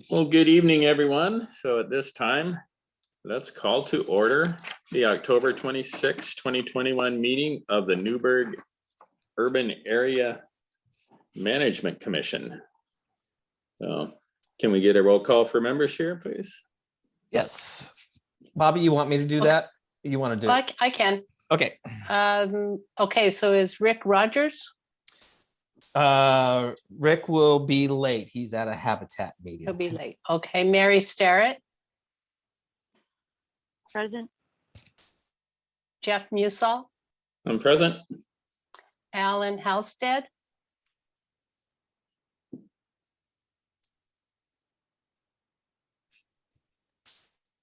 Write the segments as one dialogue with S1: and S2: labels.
S1: Well, good evening, everyone. So at this time, let's call to order the October 26, 2021 meeting of the Newberg Urban Area Management Commission. So can we get a roll call for members here, please?
S2: Yes. Bobby, you want me to do that? You want to do it?
S3: I can.
S2: Okay.
S3: Okay, so is Rick Rogers?
S2: Rick will be late. He's at a Habitat meeting.
S3: He'll be late. Okay, Mary Starrett,
S4: Present.
S3: Jeff Musall,
S1: I'm present.
S3: Alan Halstead.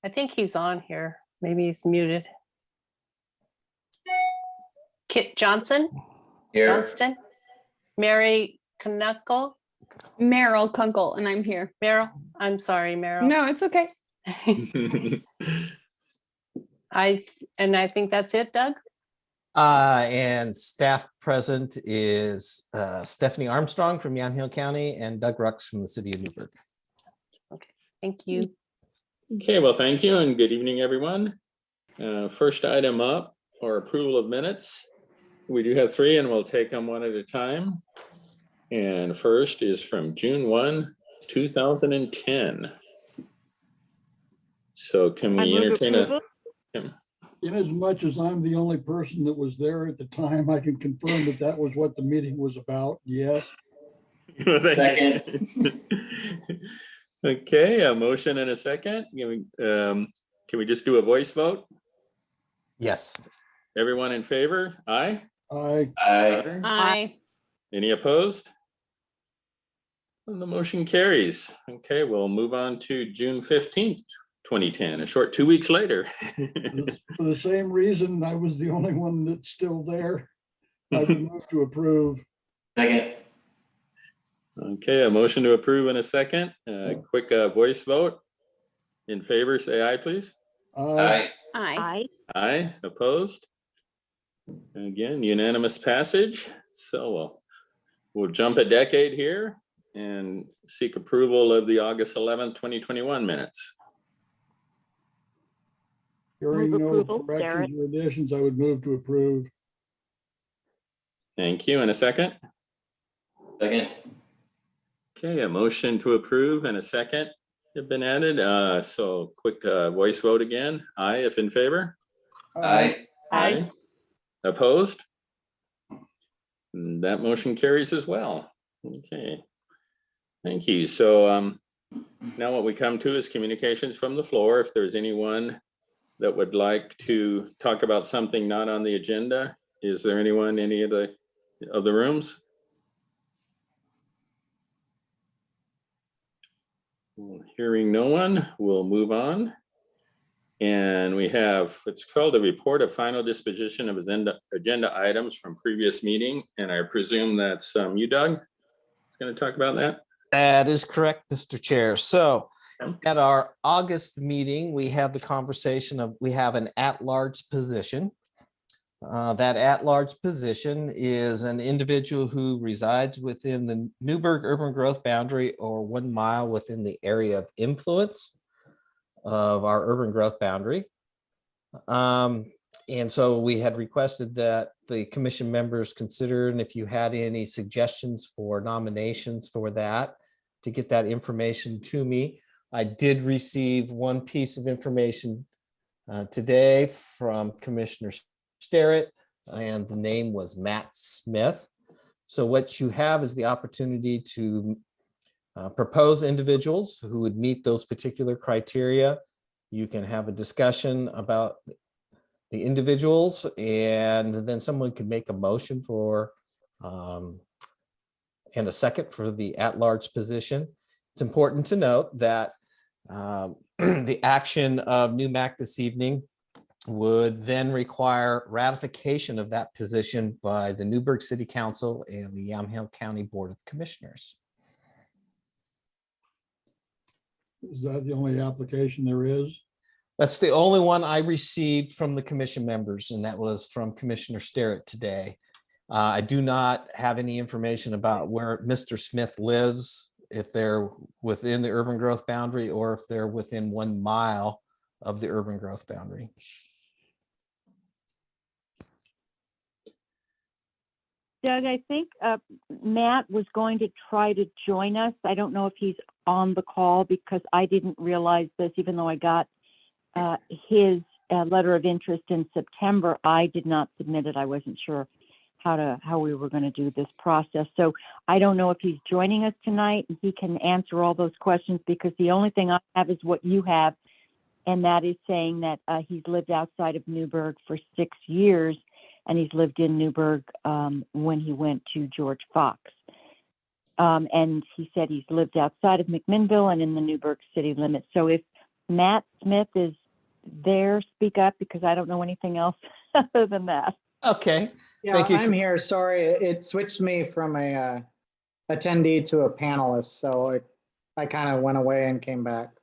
S3: I think he's on here. Maybe he's muted. Kit Johnson.
S5: Here.
S3: Johnston. Mary Knuckle.
S4: Meryl Kunkel, and I'm here.
S3: Meryl. I'm sorry, Meryl.
S4: No, it's okay.
S3: I think that's it, Doug.
S2: And staff present is Stephanie Armstrong from Yamhill County and Doug Rux from the city of Newberg.
S3: Thank you.
S1: Okay, well, thank you and good evening, everyone. First item up for approval of minutes. We do have three and we'll take them one at a time. And first is from June 1, 2010. So can we entertain a?
S6: In as much as I'm the only person that was there at the time, I can confirm that that was what the meeting was about. Yes.
S5: Second.
S1: Okay, a motion and a second. Can we just do a voice vote?
S2: Yes.
S1: Everyone in favor? Aye.
S6: I
S5: Aye.
S4: Aye.
S1: Any opposed? And the motion carries. Okay, we'll move on to June 15th, 2010, a short 2 weeks later.
S6: for the same reason, I was the only one that's still there. I would move to approve.
S5: Second.
S1: Okay, a motion to approve in a second. Quick voice vote. In favor, say aye, please.
S5: Aye.
S4: Aye.
S1: Aye, opposed? Again, unanimous passage. So we'll jump a decade here and seek approval of the August 11th, 2021 minutes.
S6: Hearing
S4: Move
S6: no
S4: approval,
S6: corrections or additions, I would move to approve.
S1: Thank you. In a second.
S5: Second.
S1: Okay, a motion to approve and a second have been added. So quick voice vote again. Aye if in favor.
S5: Aye.
S3: Aye.
S1: Opposed? And that motion carries as well. Okay. Thank you. So now what we come to is communications from the floor. If there's anyone that would like to talk about something not on the agenda, is there anyone in any of the rooms? Hearing no one, we'll move on. And we have, it's called a report of final disposition of agenda items from previous meeting. And I presume that's you, Doug, is going to talk about that.
S2: That is correct, Mr. Chair. So at our August meeting, we had the conversation of, we have an at-large position. That at-large position is an individual who resides within the Newberg urban growth boundary or 1 mile within the area of influence of our urban growth boundary. And so we had requested that the commission members consider, and if you had any suggestions for nominations for that, to get that information to me. I did receive one piece of information today from Commissioner Starrett, and the name was Matt Smith. So what you have is the opportunity to propose individuals who would meet those particular criteria. You can have a discussion about the individuals, and then someone could make a motion for and a second for the at-large position. It's important to note that the action of NewMac this evening would then require ratification of that position by the Newberg City Council and the Yamhill County Board of Commissioners.
S6: Is that the only application there is?
S2: That's the only one I received from the commission members, and that was from Commissioner Starrett today. I do not have any information about where Mr. Smith lives if they're within the urban growth boundary or if they're within 1 mile of the urban growth boundary.
S7: Doug, I think Matt was going to try to join us. I don't know if he's on the call because I didn't realize this, even though I got his letter of interest in September. I did not submit it. I wasn't sure how we were going to do this process. So I don't know if he's joining us tonight and he can answer all those questions, because the only thing I have is what you have, and that is saying that he's lived outside of Newberg for 6 years. And he's lived in Newberg when he went to George Fox. And he said he's lived outside of McMinnville and in the Newberg city limits. So if Matt Smith is there, speak up, because I don't know anything else other than that.
S2: Okay.
S8: Yeah,
S2: Thank you.
S8: I'm here. Sorry, it switched me from a attendee to a panelist, so I kind of went away and came back.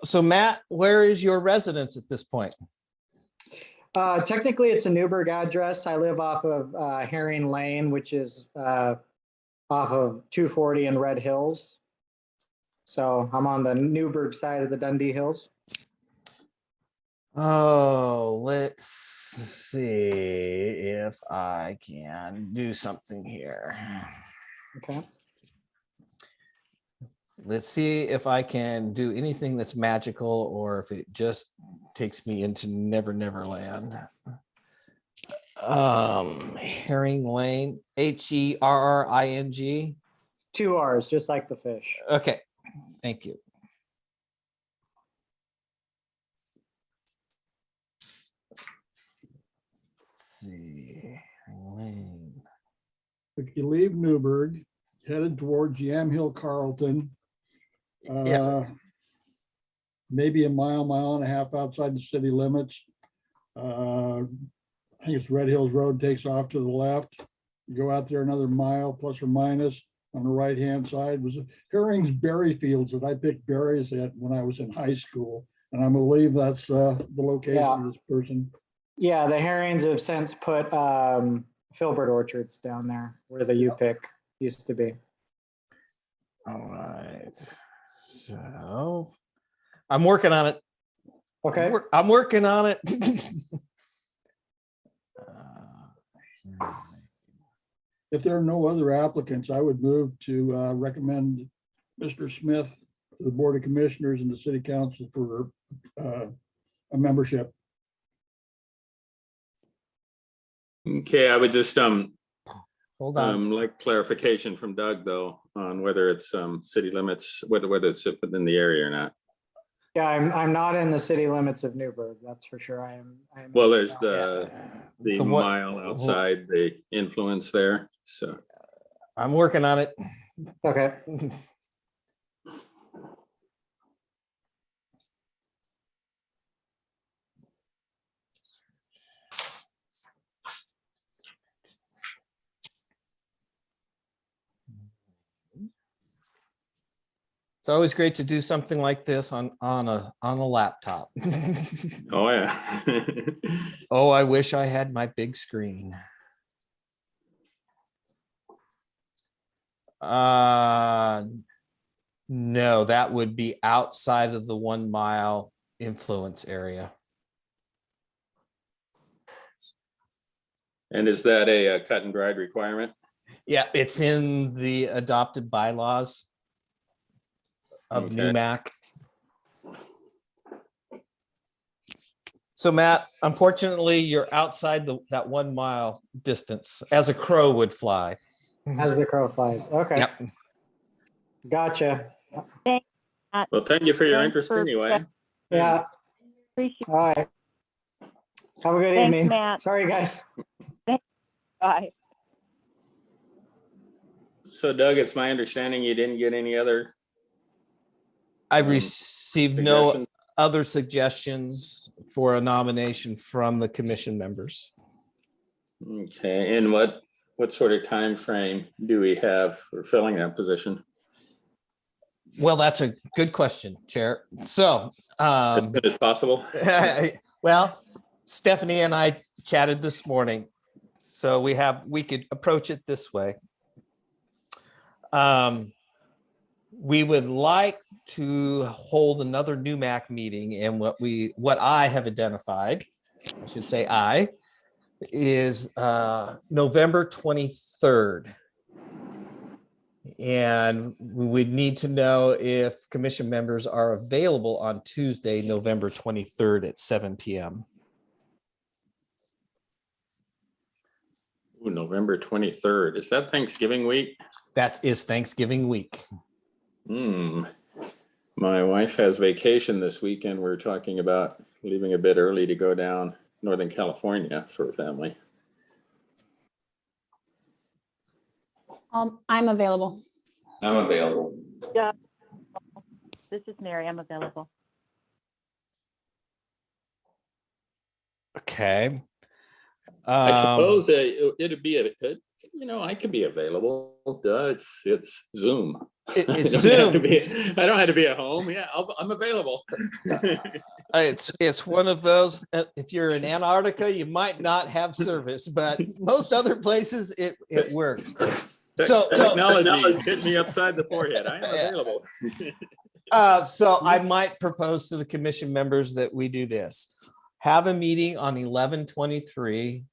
S2: So Matt, where is your residence at this point?
S8: Technically, it's a Newberg address. I live off of Herring Lane, which is off of 240 in Red Hills. So I'm on the Newberg side of the Dundee Hills.
S2: Oh, let's see if I can do something here.
S8: Okay.
S2: Let's see if I can do anything that's magical or if it just takes me into Never Never Land. Herring Lane, Herring.
S8: 2 R's, just like the fish.
S2: Okay, thank you. Let's see, Herring Lane.
S6: If you leave Newberg, headed towards Yamhill Carlton, maybe a mile and a half outside the city limits. I think it's Red Hills Road takes off to the left. You go out there another mile plus or minus. On the right-hand side was Herring's berry fields that I picked berries at when I was in high school. And I believe that's the location of this person.
S8: Yeah, the Herrings have since put filbert orchards down there where the U-pick used to be.
S2: All right, so I'm working on it.
S8: Okay.
S2: I'm working on it.
S6: If there are no other applicants, I would move to recommend Mr. Smith to the Board of Commissioners and the City Council for a membership.
S1: Okay, I would just
S2: Hold on.
S1: like clarification from Doug though, on whether it's city limits, whether it's within the area or not.
S8: Yeah, I'm not in the city limits of Newberg, that's for sure. I am.
S1: Well, there's the
S2: one-
S1: mile outside the influence there, so.
S2: I'm working on it.
S8: Okay.
S2: It's always great to do something like this on a laptop.
S1: Oh, yeah.
S2: Oh, I wish I had my big screen. No, that would be outside of the 1 mile influence area.
S1: And is that a cut and dried requirement?
S2: Yeah, it's in the adopted bylaws of
S1: Okay.
S2: NewMac. So Matt, unfortunately, you're outside that 1 mile distance as a crow would fly.
S8: As the crow flies. Okay.
S2: Yep.
S8: Gotcha.
S1: Well, thank you for your
S7: Thanks
S1: interest
S7: for-
S1: anyway.
S8: Yeah.
S7: Appreciate
S8: All right. Have a good
S7: Thanks,
S8: evening.
S7: Matt.
S8: Sorry, guys.
S7: it. Bye.
S1: So Doug, it's my understanding you didn't get any other
S2: I
S1: Um,
S2: received no
S1: suggestions?
S2: other suggestions for a nomination from the commission members.
S1: Okay, and what sort of time frame do we have for filling that position?
S2: Well, that's a good question, Chair. So,
S1: As good as possible?
S2: well, Stephanie and I chatted this morning. So we could approach it this way. We would like to hold another NUMAC meeting, and what I have identified, I should say is November 23rd. And we would need to know if commission members are available on Tuesday, November 23rd at 7 p.m.
S1: Ooh, November 23rd. Is that Thanksgiving week?
S2: That is Thanksgiving week.
S1: My wife has vacation this weekend. We're talking about leaving a bit early to go down Northern California for a family.
S4: I'm available.
S5: I'm available.
S7: Yeah. This is Mary. I'm available.
S2: Okay.
S1: I suppose it'd be I could be available. Duh, it's Zoom.
S2: It's
S1: I don't have
S2: Zoom.
S1: I don't have to be at home. Yeah, I'm available.
S2: It's one of those, if you're in Antarctica, you might not have service, but most other places it works. So
S1: Technology is hitting me upside the forehead. I am available.
S2: So I might propose to the commission members that we do this. Have a meeting on 11/23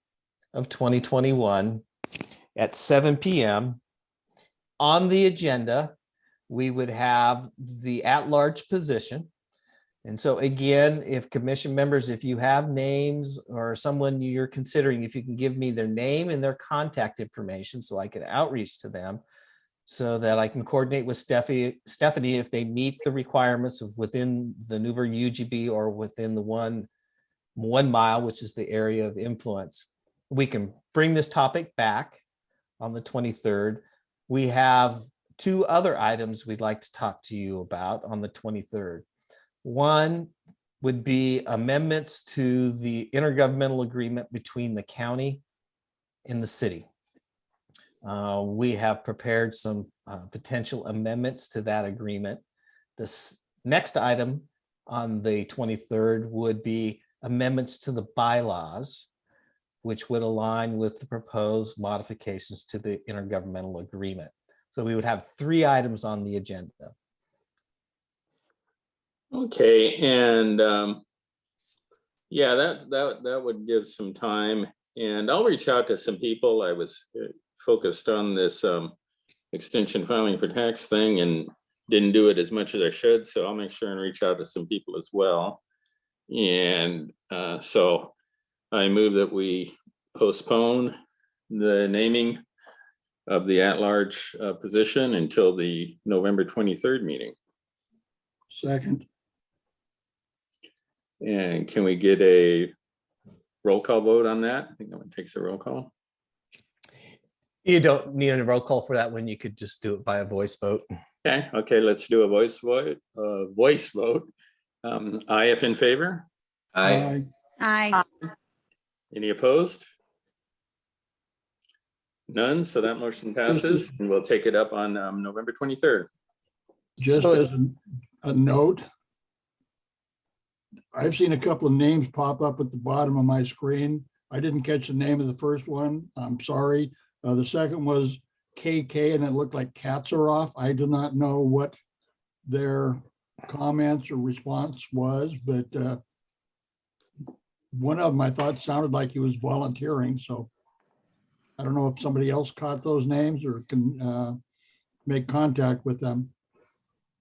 S2: of 2021 at 7 p.m. On the agenda, we would have the at-large position. And so again, if commission members, if you have names or someone you're considering, if you can give me their name and their contact information so I can outreach to them so that I can coordinate with Stephanie if they meet the requirements of within the Newberg UGB or within the one mile, which is the area of influence. We can bring this topic back on the 23rd. We have two other items we'd like to talk to you about on the 23rd. One would be amendments to the intergovernmental agreement between the county and the city. We have prepared some potential amendments to that agreement. This next item on the 23rd would be amendments to the bylaws, which would align with the proposed modifications to the intergovernmental agreement. So we would have three items on the agenda.
S1: Okay, and yeah, that would give some time, and I'll reach out to some people. I was focused on this extension filing for tax thing and didn't do it as much as I should, so I'll make sure and reach out to some people as well. And so I move that we postpone the naming of the at-large position until the November 23rd meeting.
S6: Second.
S1: And can we get a roll call vote on that? I think that one takes a roll call.
S2: You don't need a roll call for that one. You could just do it by a voice vote.
S1: Okay, let's do a voice vote. Aye if in favor.
S5: Aye.
S4: Aye.
S1: Any opposed? None, so that motion passes, and we'll take it up on November 23rd.
S6: Just
S2: So-
S6: as a note, I've seen a couple of names pop up at the bottom of my screen. I didn't catch the name of the first one. I'm sorry. The second was KK and it looked like Katsaroff. I do not know what their comments or response was, but one of them I thought sounded like he was volunteering. So I don't know if somebody else caught those names or can make contact with them.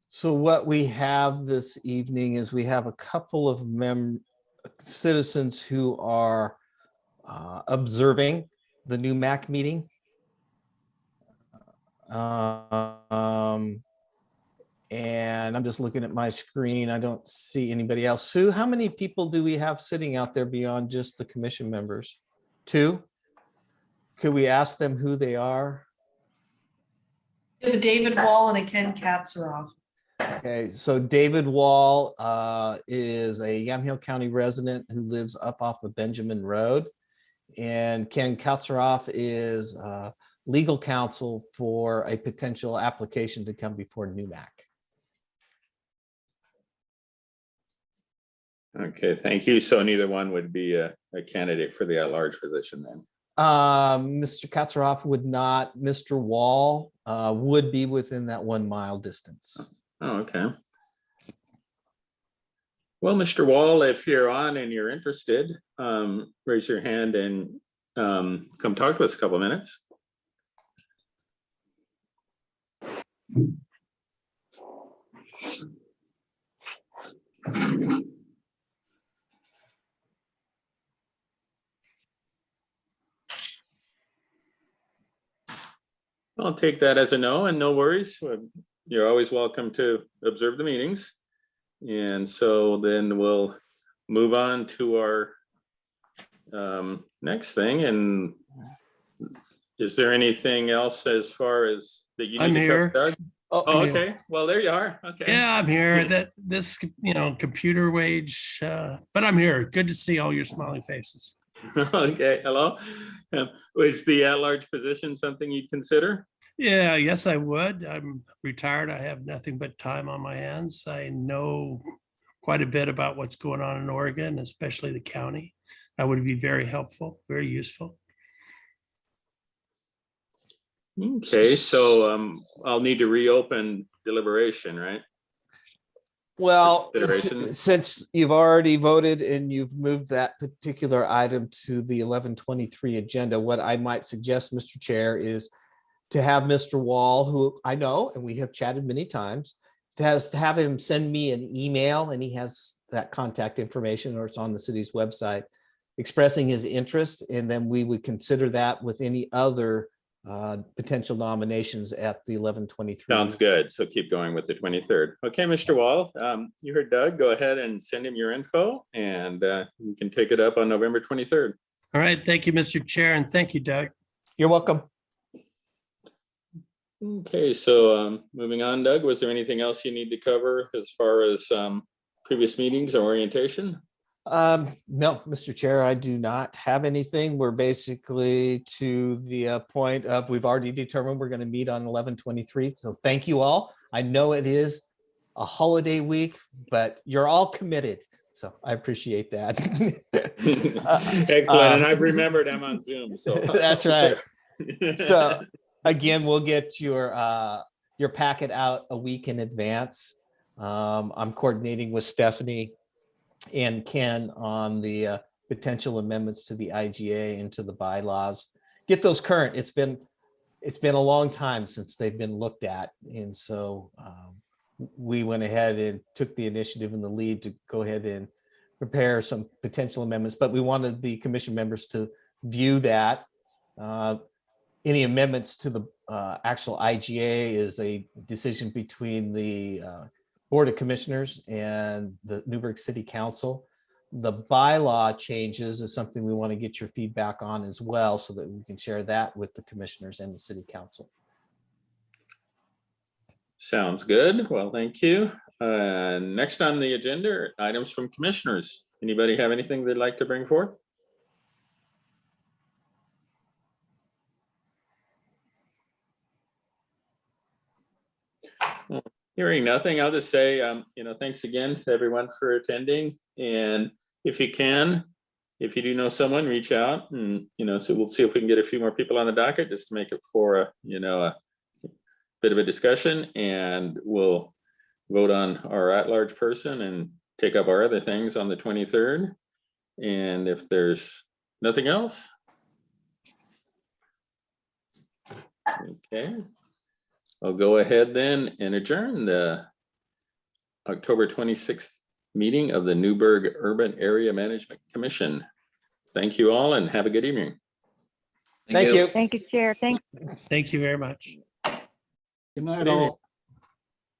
S2: So what we have this evening is we have a couple of citizens who are observing the new MAC meeting. And I'm just looking at my screen. I don't see anybody else. Sue, how many people do we have sitting out there beyond just the commission members? Two? Could we ask them who they are?
S9: We have a David Wall and a Ken Katsaroff.
S2: Okay, so David Wall is a Yamhill County resident who lives up off of Benjamin Road. And Ken Katsaroff is legal counsel for a potential application to come before NUMAC.
S1: Okay, thank you. So neither one would be a candidate for the at-large position then.
S2: Mr. Katsaroff would not. Mr. Wall would be within that 1 mile distance.
S1: Oh, okay. Well, Mr. Wall, if you're on and you're interested, raise your hand and come talk to us a couple of minutes. I'll take that as a no, and no worries. You're always welcome to observe the meetings. And so then we'll move on to our next thing. And is there anything else as far as that you need
S10: I'm
S1: to
S10: here.
S1: cover, Doug?
S2: Oh,
S1: Oh, okay. Well, there you are. Okay.
S10: Yeah, I'm here. That this, computer wage, but I'm here. Good to see all your smiling faces.
S1: Okay. Hello. Was the at-large position something you'd consider?
S10: Yeah, yes, I would. I'm retired. I have nothing but time on my hands. I know quite a bit about what's going on in Oregon, especially the county. That would be very helpful, very useful.
S1: Okay. So I'll need to reopen deliberation, right?
S2: Well,
S1: Consideration.
S2: since you've already voted and you've moved that particular item to the 11:23 agenda, what I might suggest, Mr. Chair, is to have Mr. Wall, who I know, and we have chatted many times, to have him send me an email, and he has that contact information, or it's on the city's website, expressing his interest, and then we would consider that with any other potential nominations at the 11:23.
S1: Sounds good. So keep going with the 23rd. Okay, Mr. Wall, you heard Doug. Go ahead and send him your info, and we can take it up on November 23rd.
S10: All right. Thank you, Mr. Chair, and thank you, Doug.
S2: You're welcome.
S1: Okay, so moving on, Doug, was there anything else you need to cover as far as previous meetings or orientation?
S2: No, Mr. Chair, I do not have anything. We're basically to the point of, we've already determined we're going to meet on 11:23. So thank you all. I know it is a holiday week, but you're all committed. So I appreciate that.
S1: Excellent. And I've remembered I'm on Zoom. So
S2: That's right. So again, we'll get your packet out a week in advance. I'm coordinating with Stephanie and Ken on the potential amendments to the IGA and to the bylaws. Get those current. It's been a long time since they've been looked at, and so we went ahead and took the initiative and the lead to go ahead and prepare some potential amendments. But we wanted the commission members to view that. Any amendments to the actual IGA is a decision between the Board of Commissioners and the Newberg City Council. The bylaw changes is something we want to get your feedback on as well, so that we can share that with the commissioners and the City Council.
S1: Sounds good. Well, thank you. Next on the agenda are items from commissioners. Anybody have anything they'd like to bring forth? Hearing nothing, I'll just say, thanks again to everyone for attending. And if you can, if you do know someone, reach out, and, so we'll see if we can get a few more people on the docket just to make it for a bit of a discussion, and we'll vote on our at-large person and take up our other things on the 23rd. And if there's nothing else. Okay. I'll go ahead then and adjourn the October 26th meeting of the Newberg Urban Area Management Commission. Thank you all and have a good evening.
S2: Thank you.
S7: Thank you, Chair. Thanks.
S10: Thank you very much.
S6: Good night, all.